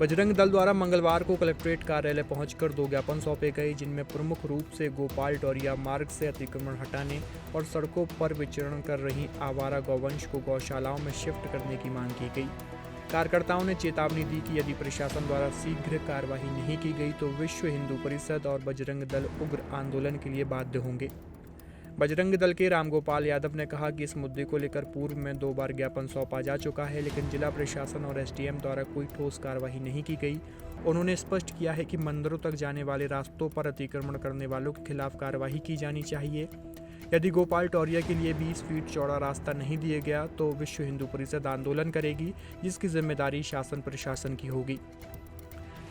बजरंग दल द्वारा मंगलवार को कलेक्ट्रेट कार्यालय पहुंचकर 2 ज्ञापन सौंपे गए, जिनमें प्रमुख रूप से गोपाल टोरिया मार्ग से अतिक्रमण हटाने और सड़कों पर विचरण कर रही आवारा गौवंश को गौशालाओं में शिफ्ट करने की मांग की गई। कार्यकर्ताओं ने चेतावनी दी कि यदि प्रशासन द्वारा शीघ्र कार्रवाई नहीं की गई तो विश्व हिंदू परिषद और बजरंग दल उग्र आंदोलन के लिए बाध्य होंगे। बजरंग दल के रामगोपाल यादव ने कहा कि इस मुद्दे को लेकर पूर्व में 2 बार ज्ञापन सौंपा जा चुका है, लेकिन जिला प्रशासन और एसडीएम द्वारा कोई ठोस कार्रवाई नहीं की गई। उन्होंने स्पष्ट किया है कि मंदिरों तक जाने वाले रास्तों पर अतिक्रमण करने वालों के खिलाफ कार्रवाई की जानी चाहिए। यदि गोपाल टोरिया के लिए 20 फीट चौड़ा रास्ता नहीं दिया गया तो विश्व हिंदू परिषद आंदोलन करेगी, जिसकी जिम्मेदारी शासन प्रशासन की होगी।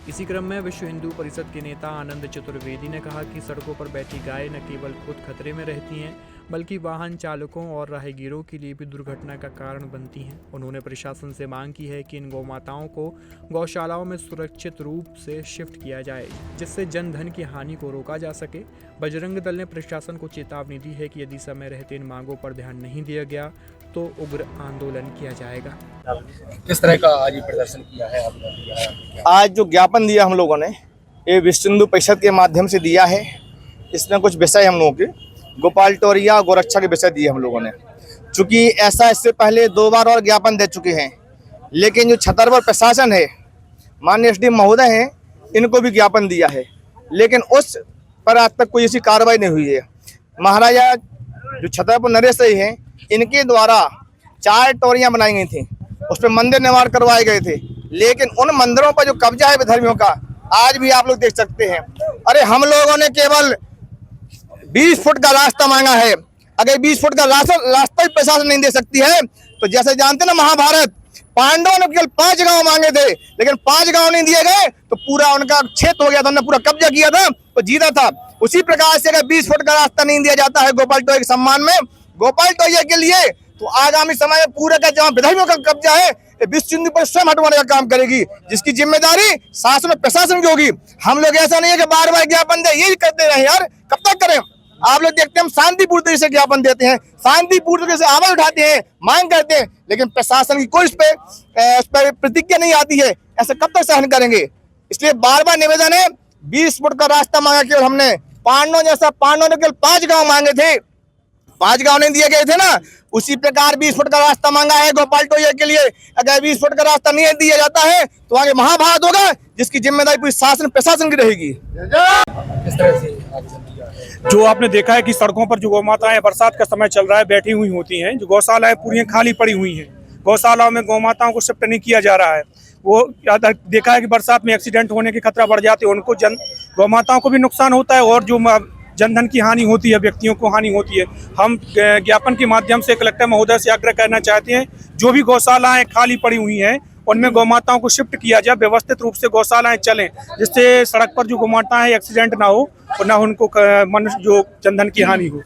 इसी क्रम में विश्व हिंदू परिषद के नेता आनंद चतुर्वेदी ने कहा कि सड़कों पर बैठी गाय न केवल खुद खतरे में रहती हैं, बल्कि वाहन चालकों और राहगीरों के लिए भी दुर्घटना का कारण बनती हैं। उन्होंने प्रशासन से मांग की है कि इन गौमाताओं को गौशालाओं में सुरक्षित रूप से शिफ्ट किया जाए, जिससे जनधन की हानि को रोका जा सके। बजरंग दल ने प्रशासन को चेतावनी दी है कि यदि समय रहते इन मांगों पर ध्यान नहीं दिया गया तो उग्र आंदोलन किया जाएगा। किस तरह का आज ये प्रदर्शन किया है आपने? आज जो ज्ञापन दिया हम लोगों ने ये विश्व हिंदू परिषद के माध्यम से दिया है। इसमें कुछ विषय हम लोगों के गोपाल टोरिया गोरक्षा के विषय दिए हम लोगों ने। चूँकि ऐसा इससे पहले 2 बार और ज्ञापन दे चुके हैं, लेकिन जो छतरपुर प्रशासन है, माननीय एसडीएम महोदय हैं, इनको भी ज्ञापन दिया है, लेकिन उस पर आज तक कोई ऐसी कार्रवाई नहीं हुई है। महाराजा जो छतरपुर नरेश हैं, इनके द्वारा 4 टोरियां बनाई गई थी, उस पर मंदिर निर्माण करवाए गए थे, लेकिन उन मंदिरों पर जो कब्जा है विधर्मियों का आज भी आप लोग देख सकते हैं। अरे हम लोगों ने केवल 20 फुट का रास्ता मांगा है। अगर 20 फुट का रास्ता ही प्रशासन नहीं दे सकती है तो जैसे जानते ना महाभारत, पांडवों ने केवल 5 गांव मांगे थे, लेकिन 5 गांव नहीं दिए गए तो पूरा उनका क्षेत्र हो गया था, उन्होंने पूरा कब्जा किया था तो जीता था। उसी प्रकार से अगर 20 फुट का रास्ता नहीं दिया जाता है गोपाल टोरिया के सम्मान में, गोपाल टोरिया के लिए, तो आगामी समय में पूरे का जहाँ विधर्मियों का कब्जा है विश्व हिंदू परिषद स्वयं हटवाने का काम करेगी, जिसकी जिम्मेदारी शासन और प्रशासन की होगी। हम लोग ऐसा नहीं है कि बार-बार ज्ञापन दे, यही करते रहे यार, कब तक करें? आप लोग देखते हैं हम शांतिपूर्ण तरीके से ज्ञापन देते हैं, शांतिपूर्ण तरीके से आवाज उठाते हैं, मांग करते हैं, लेकिन प्रशासन की कोई इस पर प्रतिक्रिया नहीं आती है। ऐसे कब तक सहन करेंगे? इसलिए बार-बार निवेदन है, 20 फुट का रास्ता मांगा केवल हमने, पांडवों ने केवल 5 गाँव मांगे थे, 5 गाँव नहीं दिए गए थे ना, उसी प्रकार 20 फुट का रास्ता मांगा है गोपाल टोरिया के लिए। अगर 20 फुट का रास्ता नहीं दिया जाता है तो आगे महाभारत होगा, जिसकी जिम्मेदारी पूरी शासन प्रशासन की रहेगी। किस तरह से जो आपने देखा है कि सड़कों पर जो गौमाताएं बरसात का समय चल रहा है बैठी हुई होती हैं, जो गौशालाएं पूरी खाली पड़ी हुई हैं, गौशालाओं में गौमाताओं को शिफ्ट नहीं किया जा रहा है। वो देखा है कि बरसात में एक्सीडेंट होने के खतरा बढ़ जाते हैं, उनको गौमाताओं को भी नुकसान होता है और जो जनधन की हानि होती है, व्यक्तियों को हानि होती है। हम ज्ञापन के माध्यम से कलेक्टर महोदय से आग्रह करना चाहते हैं, जो भी गौशालाएं खाली पड़ी हुई हैं उनमें गौमाताओं को शिफ्ट किया जाए, व्यवस्थित रूप से गौशालाएं चलें, जिससे सड़क पर जो गौमाताएं एक्सीडेंट ना हो और ना उनको जो जनधन की हानि हो।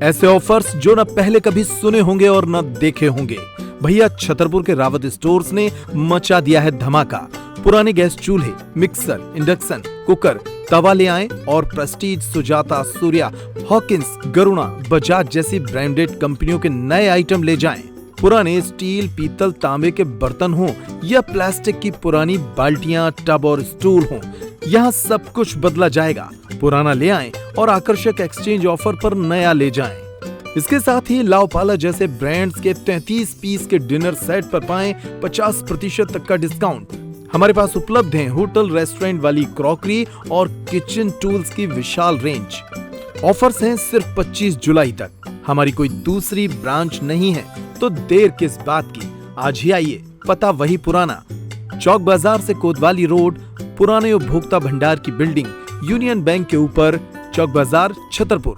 ऐसे ऑफर्स जो न पहले कभी सुने होंगे और न देखे होंगे। भैया छतरपुर के रावत स्टोर्स ने मचा दिया है धमाका। पुराने गैस चूल्हे, मिक्सर, इंडक्शन, कुकर, तवा ले आएं और प्रेस्टीज, सुजाता, सूर्या, हॉकिंस, गरुणा, बजाज जैसी ब्रांडेड कंपनियों के नए आइटम ले जाएं। पुराने स्टील, पीतल, तांबे के बर्तन हों या प्लास्टिक की पुरानी बाल्टियां, टब और स्टूल हों, यहाँ सब कुछ बदला जाएगा। पुराना ले आएं और आकर्षक एक्सचेंज ऑफर पर नया ले जाएं। इसके साथ ही लाओपाला जैसे ब्रांड्स के 33 पीस के डिनर सेट पर पाएं 50% तक का डिस्काउंट। हमारे पास उपलब्ध हैं होटल रेस्टोरेंट वाली क्रॉकरी और किचन टूल्स की विशाल रेंज। ऑफर्स हैं सिर्फ 25 जुलाई तक। हमारी कोई दूसरी ब्रांच नहीं है तो देर किस बात की, आज ही आइए। पता वही पुराना, चौक बाजार से कोतवाली रोड, पुराने उपभोक्ता भंडार की बिल्डिंग, यूनियन बैंक के ऊपर, चौक बाजार, छतरपुर।